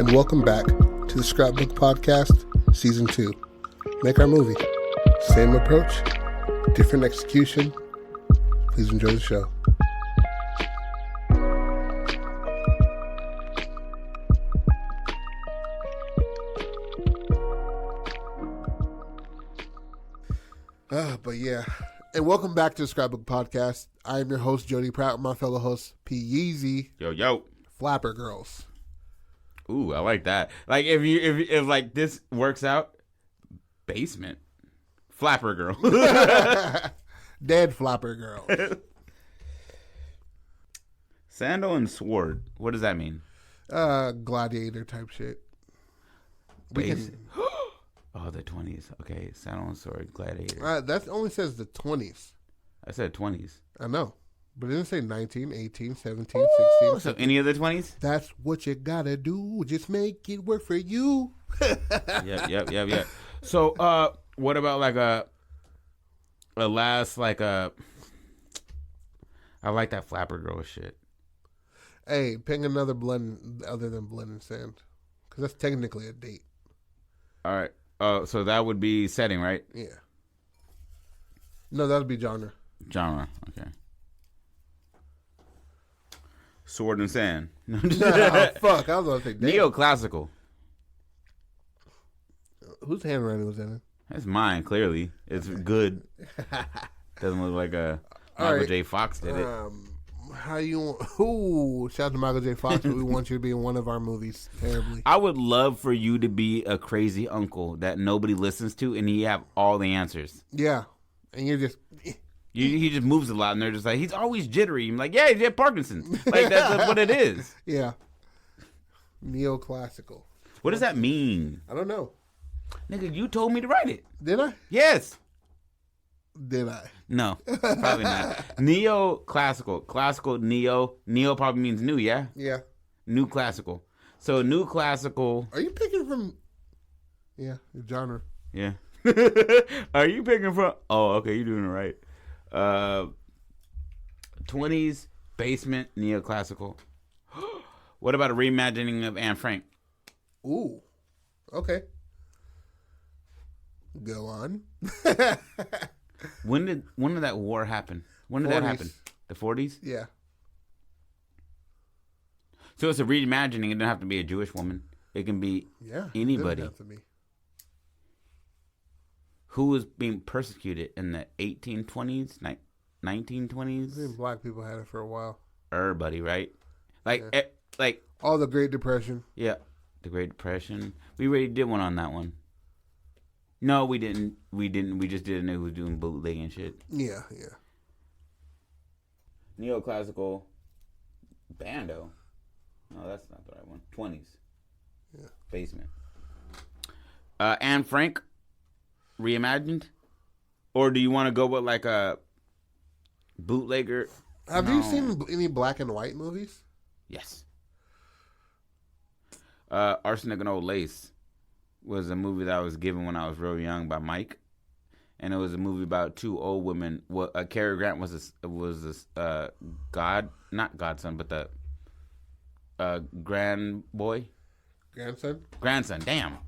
and welcome back to the Scrapbook Podcast, Season 2. Make our movie. Same approach, different execution. Please enjoy the show. But yeah, and welcome back to the Scrapbook Podcast. I am your host, Jody Pratt, with my fellow host, P. Yeezy. Yo. Flapper Girls. Ooh, I like that. Like if like this works out, basement. Flapper girl. Dead Flapper Girls. Sandal and sword. What does that mean? Gladiator type shit. Oh, the 20s. Okay, sandal and sword, gladiator. That only says the 20s. I said 20s. I know. But it didn't say 19, 18, 17, Ooh, 16. So any of the 20s? That's what you gotta do. Just make it work for you. Yep. So, what about like a last, like a... I like that Flapper Girl shit. Hey, pick another blend other than Blend and Sand. Because that's technically a date. All right. So that would be setting, right? Yeah. No, that would be genre. Genre, okay. Sword and Sand. Oh, fuck. I was going to say date. Neoclassical. Whose handwriting was that in? That's mine, clearly. It's good. Doesn't look like a Michael J. Fox did it. Shout out to Michael J. Fox, but we want you to be in one of our movies terribly. I would love for you to be a crazy uncle that nobody listens to and you have all the answers. Yeah. And you're just... He just moves a lot and they're just like, he's always jittery. I'm like, yeah, he had Parkinson's. Like, that's what it is. Yeah. Neoclassical. What does that mean? I don't know. Nigga, you told me to write it. Did I? Yes. Did I? No, probably not. Neoclassical. Classical, neo. Neo probably means new, yeah? Yeah. New classical. So new classical. Are you picking from... Yeah, your genre. Yeah. Are you picking from... Oh, okay, you're doing it right. 20s, basement, neoclassical. What about a reimagining of Anne Frank? Ooh. Okay. Go on. When did that war happen? When did 40s. that happen? The 40s? Yeah. So it's a reimagining. It doesn't have to be a Jewish woman. It can be anybody. It doesn't have to be. Who was being persecuted in the 1820s, 1920s? I think black people had it for a while. Everybody, right? Like, all the Great Depression. Yeah, the Great Depression. We already did one on that one. No, we didn't. We just didn't know who was doing bootleg and shit. Yeah. Neoclassical bando. No, that's not the right one. 20s. Yeah. Basement. Anne Frank reimagined, or do you want to go with like a bootlegger? Have you seen any black and white movies? Yes. Arsenic and Old Lace was a movie that I was given when I was real young by Mike, and it was a movie about two old women. Cary Grant was not godson, but the grandson. Damn.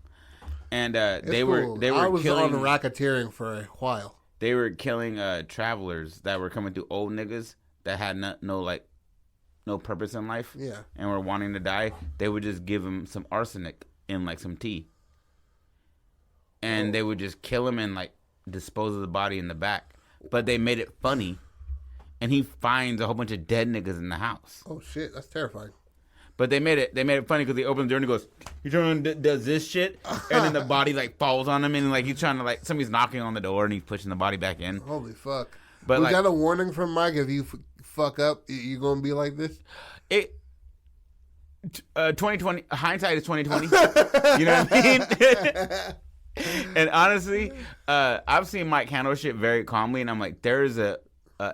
And they were I was killing, on racketeering for a while. They were killing travelers that were coming through, old niggas that had no purpose in life. Yeah. And were wanting to die. They would just give them some arsenic in like some tea. And they would just kill him and like dispose of the body in the back. But they made it funny. And he finds a whole bunch of dead niggas in the house. Oh shit, that's terrifying. But they made it funny because he opens the door and he goes, he turns and does this shit, and then the body like falls on him, and like he's trying to like somebody's knocking on the door and he's pushing the body back in. Holy fuck! But was that a warning from Mike? If you fuck up, you gonna be like this? 2020 hindsight is 2020. You know what I mean? And honestly, I've seen Mike handle shit very calmly, and I'm like, there's a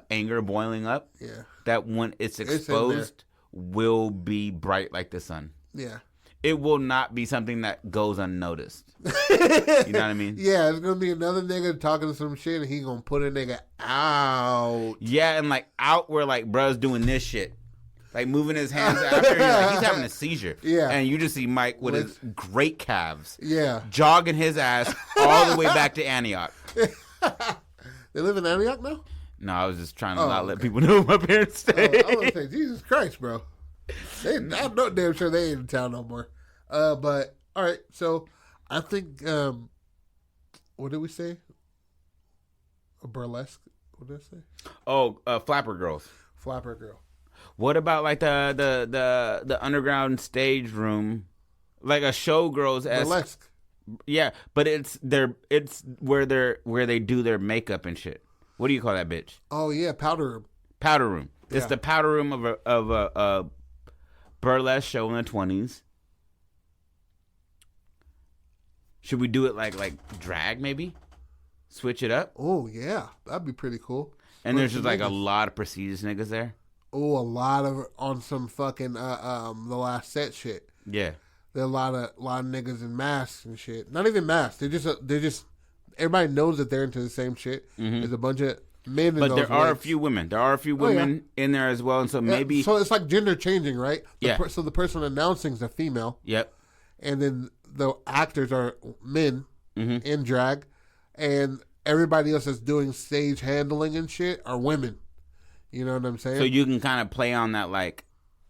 anger boiling up. Yeah. That when it's exposed. Will be bright like the sun. Yeah. It will not be something that goes unnoticed. You know what I mean? Yeah, it's gonna be another nigga talking some shit and he gonna put a nigga out. Yeah, and like out where like bruh's doing this shit. like moving his hands after. He's having a seizure. Yeah. And you just see Mike with his great calves. Yeah. Jogging his ass all the way back to Antioch. They live in Antioch now? No, I was just trying to not let people know my parents stay. I was saying, Jesus Christ, bro. I'm not damn sure they ain't in town no more. But all right, so I think what did we say? A burlesque? What did I say? Oh, Flapper Girls. Flapper Girl. What about like the underground stage room, like a showgirls Burlesque. Yeah, but it's where they do their makeup and shit. What do you call that bitch? Oh yeah, powder room. Powder room. It's Yeah. the powder room of a burlesque show in the 20s. Should we do it like drag maybe? Switch it up? Oh yeah, that'd be pretty cool. And there's just like a lot of prestigious niggas there. Oh, a lot of on some fucking the last set shit. Yeah. There are a lot of niggas in masks and shit. Not even masks. They're just everybody knows that they're into the same shit. Mm-hmm. There's a bunch of men in but those there are a wigs. few women. There are a few women in there as well, and so maybe Yeah, so it's like gender changing, right? Yeah. So the person announcing is a female. Yep. And then the actors are men Mm-hmm. in drag, and everybody else that's doing stage handling and shit are women. You know what I'm saying? So you can kind of play on that, like,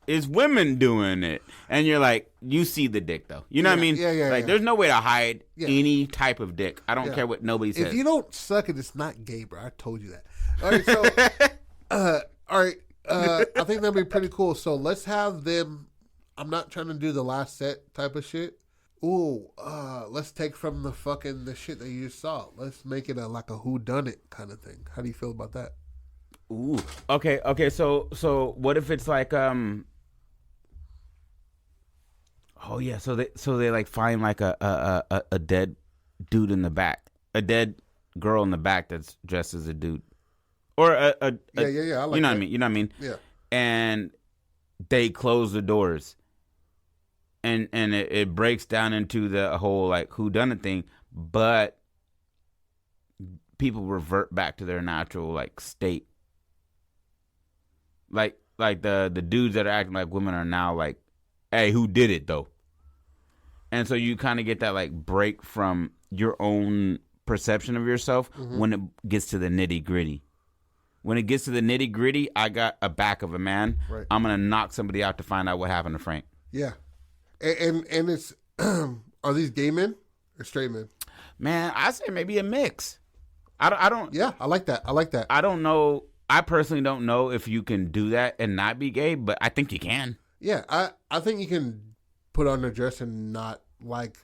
it's women doing it, and you're like, you see the dick though. You know what I mean? Yeah. Like, there's no way to hide any type of dick. I don't care what nobody says. If you don't suck it, it's not gay, bro. I told you that. All right, so all right. I think that'd be pretty cool. So let's have them. I'm not trying to do the last set type of shit. Ooh, let's take from the shit that you just saw. Let's make it like a whodunit kind of thing. How do you feel about that? Ooh. Okay. So what if it's like Oh yeah. So they like find like a dead dude in the back, a dead girl in the back that's dressed as a dude, or Yeah. I like you know what I mean? You know what I mean? Yeah. And they close the doors. And it breaks down into the whole like whodunit thing, but people revert back to their natural like state. Like the dudes that are acting like women are now like, hey, who did it though? And so you kind of get that like break from your own perception of yourself when it gets to the nitty gritty. When it gets to the nitty gritty, I got a back of a man. Right. I'm gonna knock somebody out to find out what happened to Frank. Yeah. And it's are these gay men or straight men? Man, I say maybe a mix. I don't. Yeah, I like that. I don't know. I personally don't know if you can do that and not be gay, but I think you can. Yeah, I think you can put on a dress and not like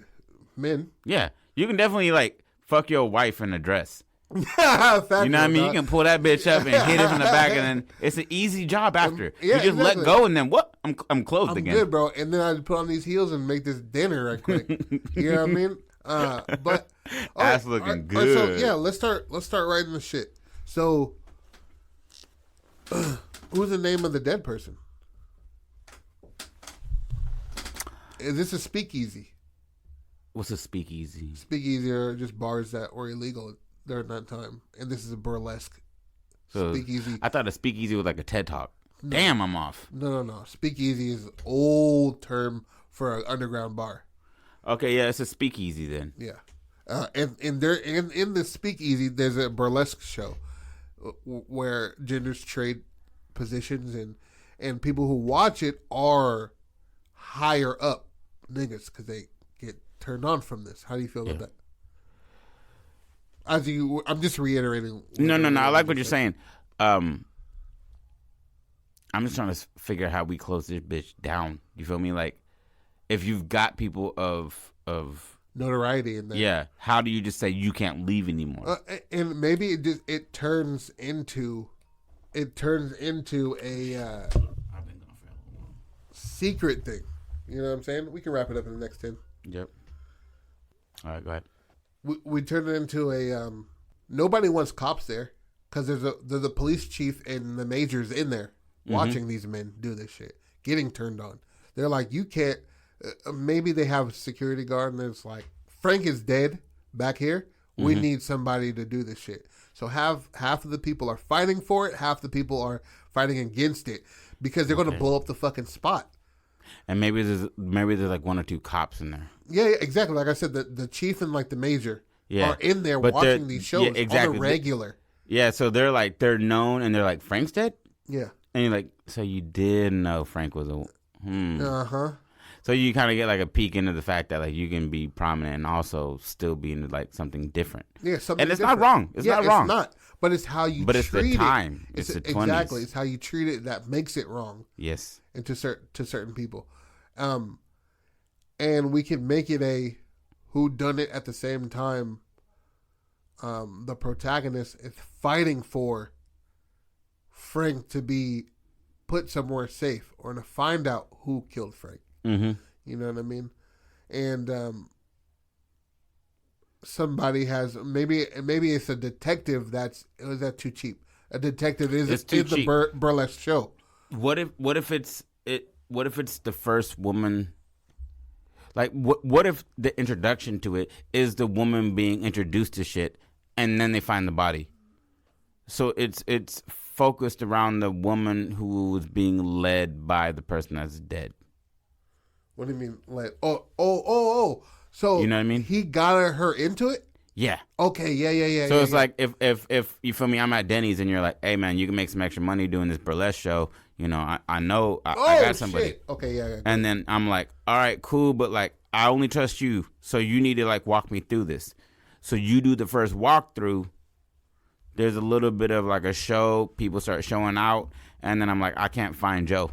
men. Yeah, you can definitely like fuck your wife in a dress. You know what I mean? You can pull that bitch up and hit it from the back, and then it's an easy job after. Yeah, you just let go, and then what? I'm clothed again. Good, bro. And then I put on these heels and make this dinner right quick. You know what I mean? But ass looking good. So yeah, let's start writing the shit. So, who's the name of the dead person? Is this a speakeasy? What's a speakeasy? Speakeasy are just bars that were illegal during that time, and this is a burlesque speakeasy. I thought a speakeasy was like a TED Talk. No. Damn, I'm off. No. Speakeasy is an old term for an underground bar. Okay, yeah, it's a speakeasy then. Yeah, and in the speakeasy, there's a burlesque show where genders trade positions, and people who watch it are higher up niggas because they get turned on from this. How do you feel about that? I'm just reiterating. No. I like what you're saying. I'm just trying to figure out how we close this bitch down. You feel me? Like, if you've got people of notoriety in there, yeah. How do you just say you can't leave anymore? And maybe it turns into a secret thing. You know what I'm saying? We can wrap it up in the next 10. Yep. All right, go ahead. We turn it into a nobody wants cops there because there's a police chief and the majors in there watching these men do this shit, getting turned on. They're like, you can't. Maybe they have a security guard and it's like, Frank is dead back here. We need somebody to do this shit. So half of the people are fighting for it, half the people are fighting against it because they're going to blow up the fucking spot. And maybe there's like one or two cops in there. Yeah, exactly. Like I said, the chief and like the major are in there But watching these shows on exactly. the regular. Yeah, so they're known, and they're like, Frank's dead? Yeah. And you're like, so you did know Frank was a... Uh-huh. So you kind of get like a peek into the fact that like you can be prominent and also still be into like something different. Yeah, something and it's different. not wrong. It's not wrong. It's not. But it's how you but treat it. But it's the time. It's the 20s. Exactly. It's how you treat it that makes it wrong. Yes. And to certain people. And we can make it a whodunit at the same time. The protagonist is fighting for Frank to be put somewhere safe or to find out who killed Frank. Mm-hmm. You know what I mean? And somebody has maybe it's a detective is that too cheap? A detective is the burlesque show. What if it's the first woman? Like what if the introduction to it is the woman being introduced to shit, and then they find the body? So it's focused around the woman who was being led by the person that's dead. What do you mean led? Oh. So you know what I mean? He got her into it? Yeah. Okay, yeah. So it's like if you feel me, I'm at Denny's and you're like, hey man, you can make some extra money doing this burlesque show. You know, I know I got somebody. Shit. Okay, yeah. And then I'm like, all right, cool, but like I only trust you, so you need to like walk me through this. So you do the first walkthrough. There's a little bit of like a show. People start showing out, and then I'm like, I can't find Joe.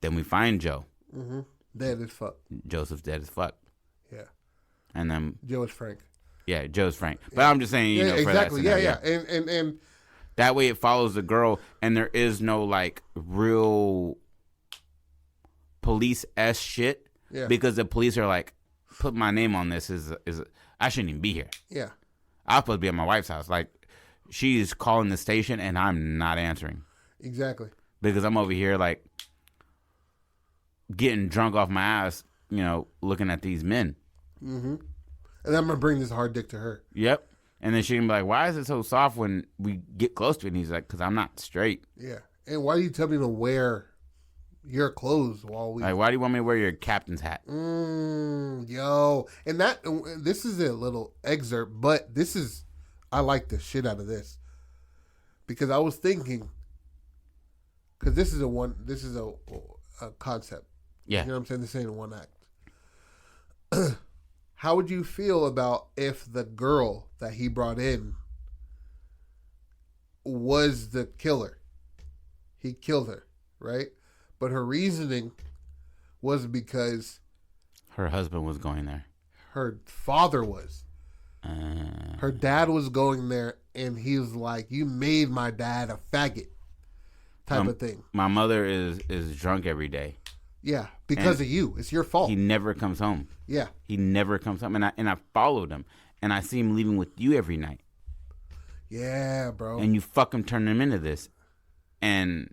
Then we find Joe. Mm-hmm. Dead as fuck. Joseph's dead as fuck. Yeah. And then Joe is Frank. Yeah, Joe's Frank. But I'm just saying, you know, exactly. For that yeah. And that way it follows the girl, and there is no like real police-esque shit. Yeah. Because the police are like, put my name on this is I shouldn't even be here. Yeah. I'm supposed to be at my wife's house. Like, she's calling the station, and I'm not answering. Exactly. Because I'm over here like getting drunk off my ass, you know, looking at these men. Mm-hmm. And I'm gonna bring this hard dick to her. Yep. And then she can be like, why is it so soft when we get close to it? And he's like, because I'm not straight. Yeah. And why do you tell me to wear your clothes while we... Like, why do you want me to wear your captain's hat? Yo. And this is a little excerpt, but I like the shit out of this. Because I was thinking, because this is a concept. Yeah. You know what I'm saying? This ain't a one act. How would you feel about if the girl that he brought in was the killer? He killed her, right? But her reasoning was because her husband was going there. Her father was. Her dad was going there, and he was like, "You made my dad a faggot," type of thing. My mother is drunk every day. Yeah, because of you. It's your fault. He never comes home. Yeah. He never comes home. And I followed him. And I see him leaving with you every night. Yeah, bro. And you fucking turn him into this. And,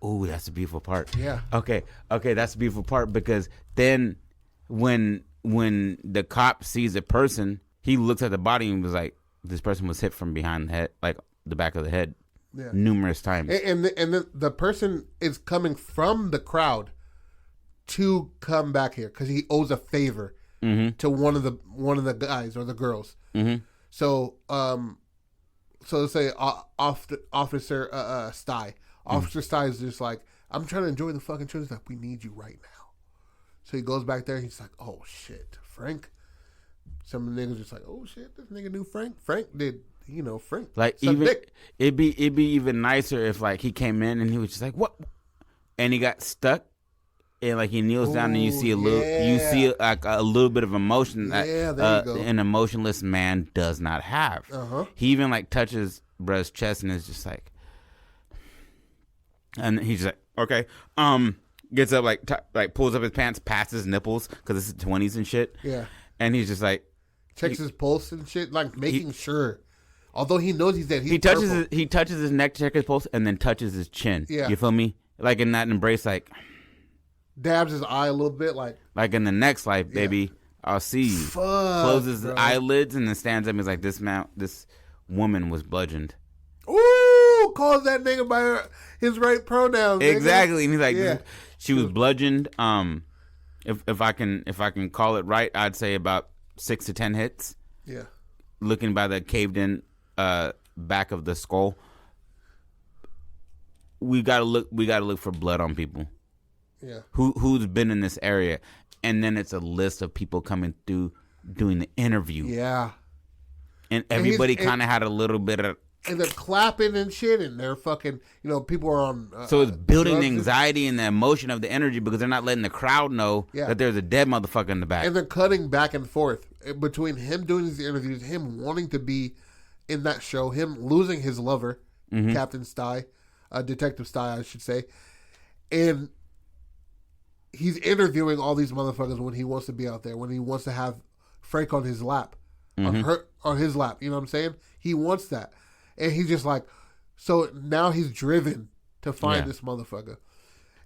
ooh, that's the beautiful part. Yeah. Okay, that's the beautiful part. Because then when the cop sees a person, he looks at the body and was like, this person was hit from behind the head, like the back of the head, numerous times. And the person is coming from the crowd to come back here because he owes a favor to one of the guys or the girls. Mm-hmm. So let's say Officer Sty. Officer Sty is just like, I'm trying to enjoy the fucking show. He's like, we need you right now. So he goes back there. And he's like, oh shit, Frank. Some of the niggas just like, oh shit, this nigga knew Frank. Frank did, Frank. Like even dick. it'd be even nicer if like he came in and he was just like, what? And he got stuck. And like he kneels down and you see like a little bit of emotion that an emotionless man does not have. He even like touches bruh's chest and is just like, and he's just like, okay, gets up like pulls up his pants, past his nipples because it's the 20s and shit. Yeah, and he's just like checks his pulse and shit, like making sure. Although he knows he's dead, he touches his neck to check his pulse and then touches his chin. Yeah, you feel me? Like in that embrace, like. Dabs his eye a little bit, like in the next life, baby, I'll see you. Fuck, closes his bro. eyelids and then stands up and is like, this woman was bludgeoned. calls that nigga by his right pronouns. Nigga. Exactly. And he's like, she was bludgeoned. If I can call it right, I'd say about 6 to 10 hits. Yeah. Looking by the caved in back of the skull. We gotta look for blood on people. Yeah. Who's been in this area, and then it's a list of people coming through doing the interview. Yeah. And everybody kind of had a little bit of. And they're clapping and shit, and they're fucking. People are on. So it's building the anxiety and the emotion of the energy because they're not letting the crowd know that there's a dead motherfucker in the back. And they're cutting back and forth between him doing these interviews, him wanting to be in that show, him losing his lover, Captain Stye. Detective Stye, I should say. And he's interviewing all these motherfuckers when he wants to be out there, when he wants to have Frank on his lap. On his lap, you know what I'm saying? He wants that. And he's just like, so now he's driven to find this motherfucker.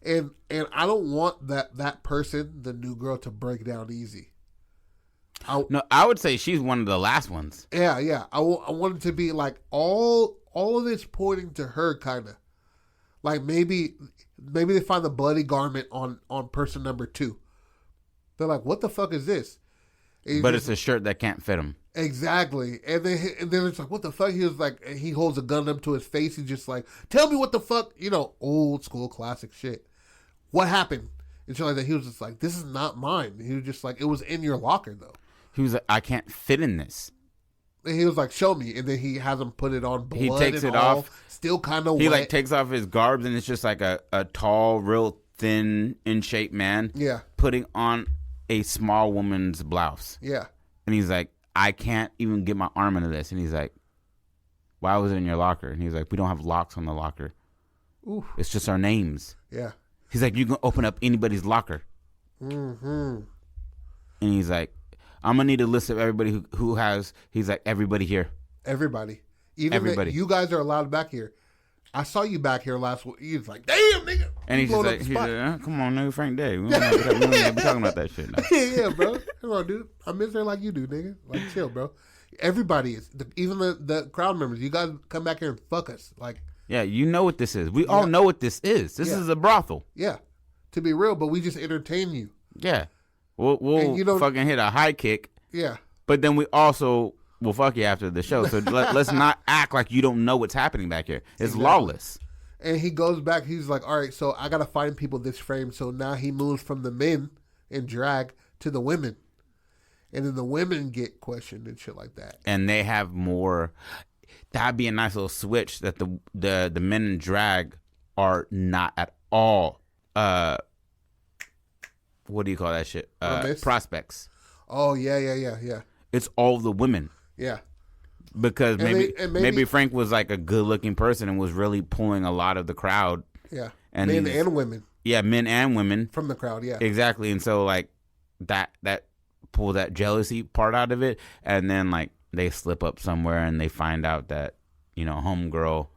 And I don't want that person, the new girl, to break down easy. I would say she's one of the last ones. Yeah. I want it to be like all of this pointing to her, kind of. Like maybe they find the bloody garment on person number 2. They're like, what the fuck is this? But it's a shirt that can't fit him. Exactly. And then it's like, what the fuck? He was like, he holds a gun up to his face. He's just like, tell me what the fuck, old school classic shit. What happened? And shit like that. He was just like, this is not mine. He was just like, it was in your locker though. He was like, I can't fit in this. And he was like, show me. And then he has him put it on blood. He takes it all, off. Still kind of wet. He like takes off his garbs and it's just like a tall, real thin, in shape man. Yeah. Putting on a small woman's blouse. Yeah. And he's like, I can't even get my arm into this. And he's like, why was it in your locker? And he's like, we don't have locks on the locker. Oof. It's just our names. Yeah. He's like, you can open up anybody's locker. Mm-hmm. And he's like, I'm going to need a list of everybody who has, he's like, everybody here. Everybody. Even everybody. You guys are allowed back here. I saw you back here last week. He was like, damn, nigga. And he's just like, come on, nigga, Frank Day. We don't be talking about that shit now. Yeah, bro. Come on, dude. I miss her like you do, nigga. Like, chill, bro. Everybody is. Even the crowd members. You guys come back here and fuck us. Like, yeah, you know what this is. We all know what this is. This is a brothel. Yeah. To be real, but we just entertain you. Yeah. We'll fucking hit a high kick. Yeah. But then we also will fuck you after the show. So let's not act like you don't know what's happening back here. It's lawless. And he goes back. He's like, all right, so I got to find people this frame. So now he moves from the men in drag to the women. And then the women get questioned and shit like that. And they have more. That'd be a nice little switch that the men in drag are not at all. What do you call that shit? Prospects. Oh, yeah. It's all the women. Yeah. Because maybe Frank was like a good looking person and was really pulling a lot of the crowd. Yeah. And men and women. Yeah, men and women. From the crowd, yeah. Exactly. And so like that pull that jealousy part out of it, and then like they slip up somewhere and they find out that, homegirl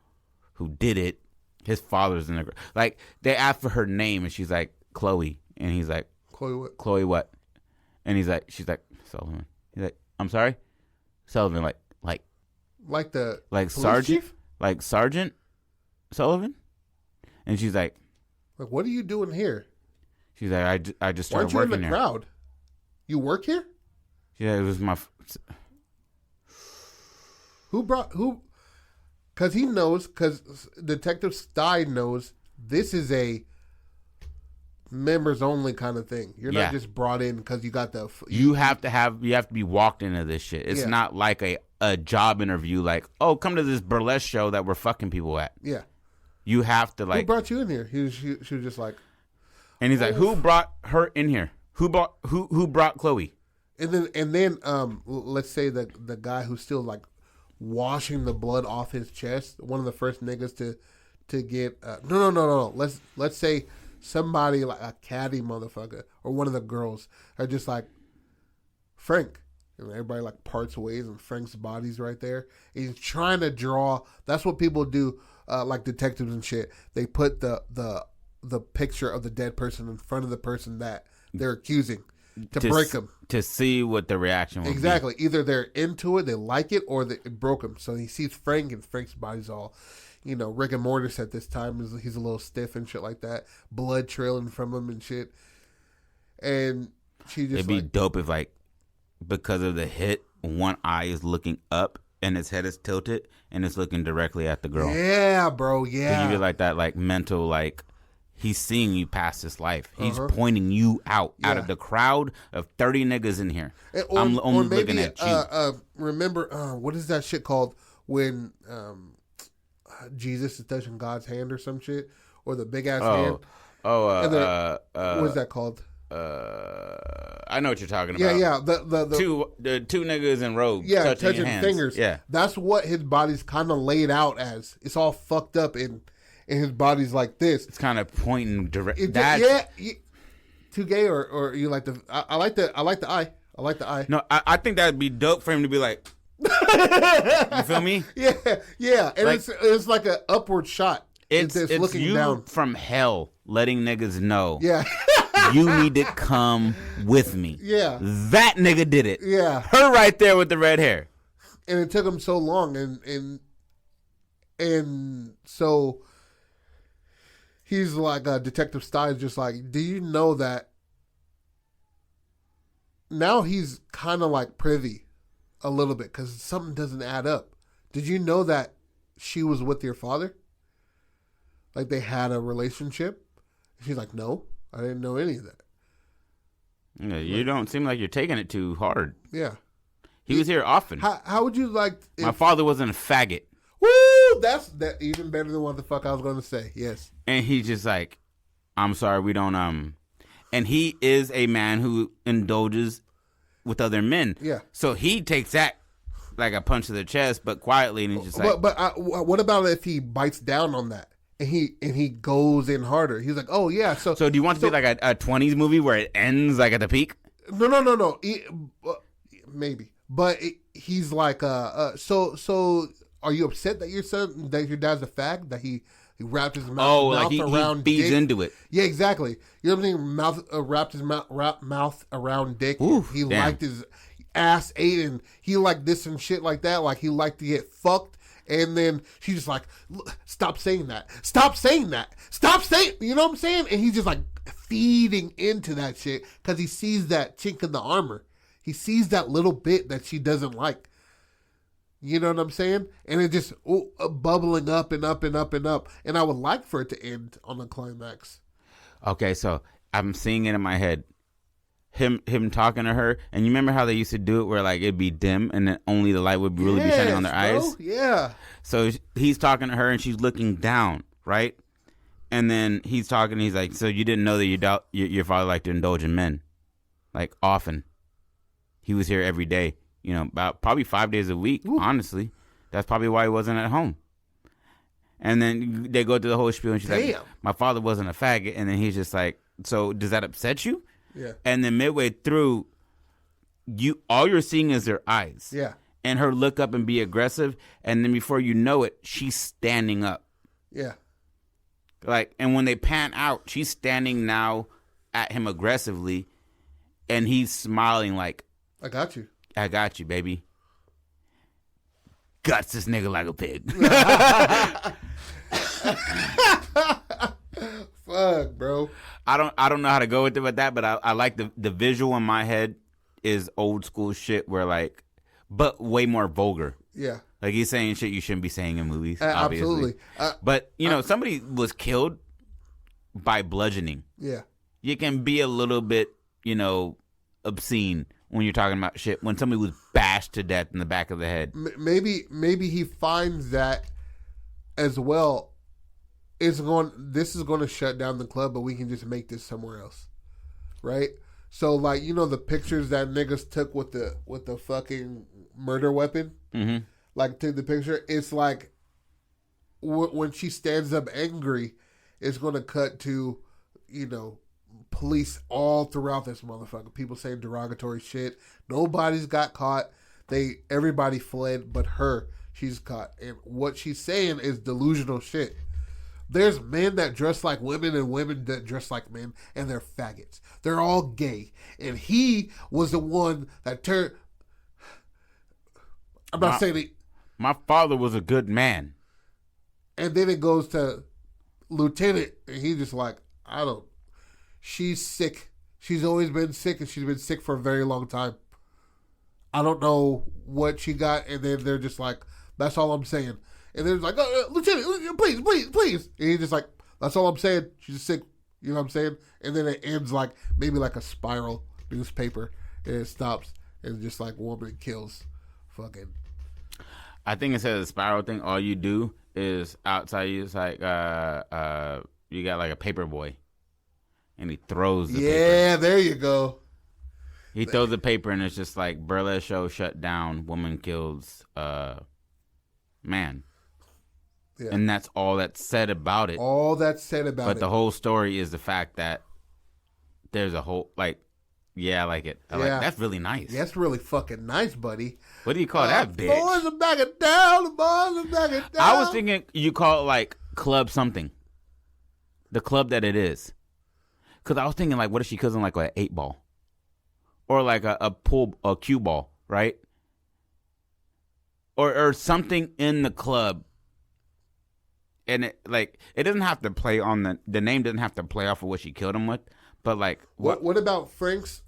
who did it, his father's in the like they ask for her name and she's like Chloe, and he's like Chloe what? And she's like Sullivan. He's like, I'm sorry? Sullivan, like Sergeant chief? Like Sergeant Sullivan? And she's like, what are you doing here? She's like, I just started working here. Why aren't you in the crowd? You work here? Yeah, it was my who because he knows, because Detective Stye knows this is a members only kind of thing. You're not just brought in because you got the. You have to be walked into this shit. It's not like a job interview. Like, oh, come to this burlesque show that we're fucking people at. Yeah. You have to like. Who brought you in here? She was just like. And he's like, who brought her in here? Who brought Chloe? And then let's say the guy who's still like washing the blood off his chest, one of the first niggas to get no. Let's say somebody like a catty motherfucker or one of the girls are just like Frank. And everybody like parts ways and Frank's body's right there. And he's trying to draw. That's what people do, like detectives and shit. They put the picture of the dead person in front of the person that they're accusing to break them. To see what the reaction will be. Either they're into it, they like it, or it broke him. So he sees Frank and Frank's body's all, Rigor Mortis at this time he's a little stiff and shit like that, blood trailing from him and shit. And she just it'd be dope if like because of the hit, one eye is looking up and his head is tilted and it's looking directly at the girl. Yeah, bro. Yeah. You get like that, like mental, like he's seeing you past this life. He's pointing you out of the crowd of 30 niggas in here. I'm only looking at you. Remember, what is that shit called when Jesus is touching God's hand or some shit, or the big ass hand? What is that called? I know what you're talking about. Yeah. The two niggas in robes. Yeah, touching fingers. Yeah, that's what his body's kind of laid out as. It's all fucked up and his body's like this. It's kind of pointing direct. Too gay or you like the? I like the eye. I like the eye. No, I think that'd be dope for him to be like. You feel me? Yeah, and like, it's like an upward shot. It's looking you down from hell, letting niggas know. Yeah, you need to come with me. Yeah, that nigga did it. Yeah, her right there with the red hair. And it took him so long, and so he's like, Detective Stein's just like, do you know that? Now he's kind of like privy. A little bit, because something doesn't add up. Did you know that she was with your father? Like they had a relationship? She's like, no, I didn't know any of that. Yeah, you don't seem like you're taking it too hard. Yeah. He was here often. How would you like... My father wasn't a faggot. Woo! That's even better than what the fuck I was going to say. Yes. And he's just like, I'm sorry, we don't... And he is a man who indulges with other men. Yeah. So he takes that like a punch to the chest, but quietly, and he's just like. What about if he bites down on that and he goes in harder? He's like, oh yeah. So do you want to be like a 20s movie where it ends like at the peak? No. Maybe, but he's like, so are you upset that your dad's a fag, that he wrapped his mouth around he feeds dick? into it. Yeah, exactly. You know what I'm saying? Wrapped his mouth around dick. Oof, he liked his ass ate, and he liked this and shit like that. Like he liked to get fucked. And then she's just like, stop saying that. Stop saying that. Stop saying. You know what I'm saying? And he's just like feeding into that shit because he sees that chink in the armor. He sees that little bit that she doesn't like. You know what I'm saying? And it just bubbling up and up and up and up. And I would like for it to end on a climax. Okay, so I'm seeing it in my head. Him talking to her. And you remember how they used to do it where like it'd be dim and then only the light would really be shining on their eyes? Yeah. So he's talking to her and she's looking down, right? And then he's talking and he's like, so you didn't know that your father liked to indulge in men? Like often. He was here every day. You know, about probably 5 days a week, honestly. That's probably why he wasn't at home. And then they go through the whole spiel and she's like, my father wasn't a faggot. And then he's just like, so does that upset you? Yeah. And then midway through, all you're seeing is their eyes. Yeah. And her look up and be aggressive. And then before you know it, she's standing up. Yeah. Like, and when they pan out, she's standing now at him aggressively. And he's smiling like, I got you. I got you, baby. Guts this nigga like a pig. Fuck, bro. I don't know how to go with it with that, but I like the visual in my head is old school shit where like, but way more vulgar. Yeah. Like he's saying shit you shouldn't be saying in movies. Obviously. Absolutely. But somebody was killed by bludgeoning. Yeah. You can be a little bit, obscene when you're talking about shit, when somebody was bashed to death in the back of the head. Maybe he finds that as well. This is going to shut down the club, but we can just make this somewhere else, right? So like the pictures that niggas took with the fucking murder weapon, like took the picture. It's like when she stands up angry, it's going to cut to police all throughout this motherfucker. People saying derogatory shit. Nobody's got caught. Everybody fled, but her. She's caught. And what she's saying is delusional shit. There's men that dress like women and women that dress like men, and they're faggots. They're all gay. And he was the one that turned... I'm not saying it. My father was a good man. And then it goes to Lieutenant, and he's just like, she's sick. She's always been sick, and she's been sick for a very long time. I don't know what she got, and then they're just like, that's all I'm saying. And they're like, Lieutenant, please. And he's just like, that's all I'm saying. She's sick. You know what I'm saying? And then it ends like maybe like a spiral newspaper, and it stops, and just like woman kills fucking. I think instead of the spiral thing, all you do is outside you, it's like, you got like a paper boy, and he throws the paper. Yeah, there you go. He throws the paper, and it's just like burlesque show shut down, woman kills man. Yeah. And that's all that's said about it. All that's said about it. But the whole story is the fact that there's a whole, like, yeah, I like it. I like that's really nice. That's really fucking nice, buddy. What do you call that, bitch? Boys are backing down. The boys are backing down. I was thinking you call it like club something. The club that it is. Because I was thinking like, what if she kills him like an 8-ball? Or like a cue ball, right? Or something in the club. And it doesn't have to play on the name doesn't have to play off of what she killed him with. But like what about Frank's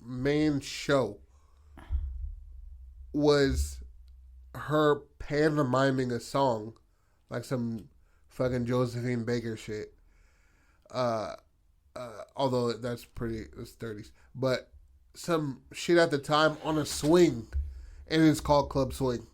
main show was her pantomiming a song, like some fucking Josephine Baker shit. Although it's 30s, but some shit at the time on a swing, and it's called Club Swing.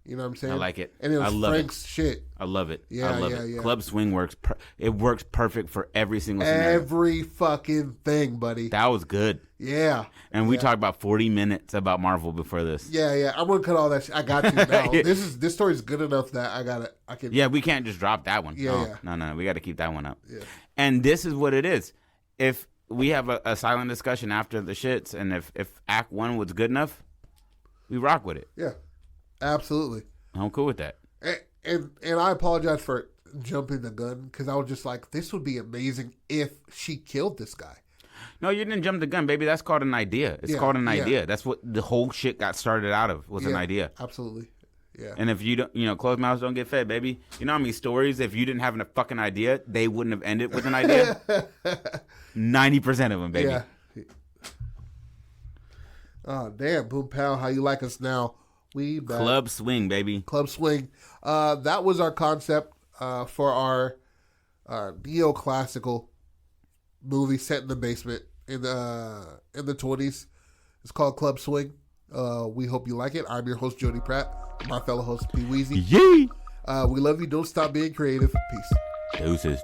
You know what I'm saying? I like it. And it was Frank's shit. I love it. Yeah, I love it. yeah. Club Swing works. It works perfect for every single scenario. Every fucking thing, buddy. That was good. Yeah. And we talked about 40 minutes about Marvel before this. Yeah. I'm gonna cut all that shit. I got you now. This story's good enough that I can. Yeah, we can't just drop that one. Yeah. No. We got to keep that one up. Yeah. And this is what it is. If we have a silent discussion after the shits, and if Act 1 was good enough, we rock with it. Yeah. Absolutely. I'm cool with that. And I apologize for jumping the gun, because I was just like, this would be amazing if she killed this guy. No, you didn't jump the gun, baby. That's called an idea. It's called an idea. That's what the whole shit got started out of, was an idea. Absolutely. Yeah. And if you don't, closed mouths don't get fed, baby. You know how many stories, if you didn't have a fucking idea, they wouldn't have ended with an idea? 90% of them, baby. Yeah. Oh, damn, Boom Pow, how you like us now? We back. Club Swing, baby. Club Swing. That was our concept for our neoclassical movie set in the basement in the 20s. It's called Club Swing. We hope you like it. I'm your host, Jody Pratt. My fellow host, P. Weezy. Yee! We love you. Don't stop being creative. Peace. Deuces.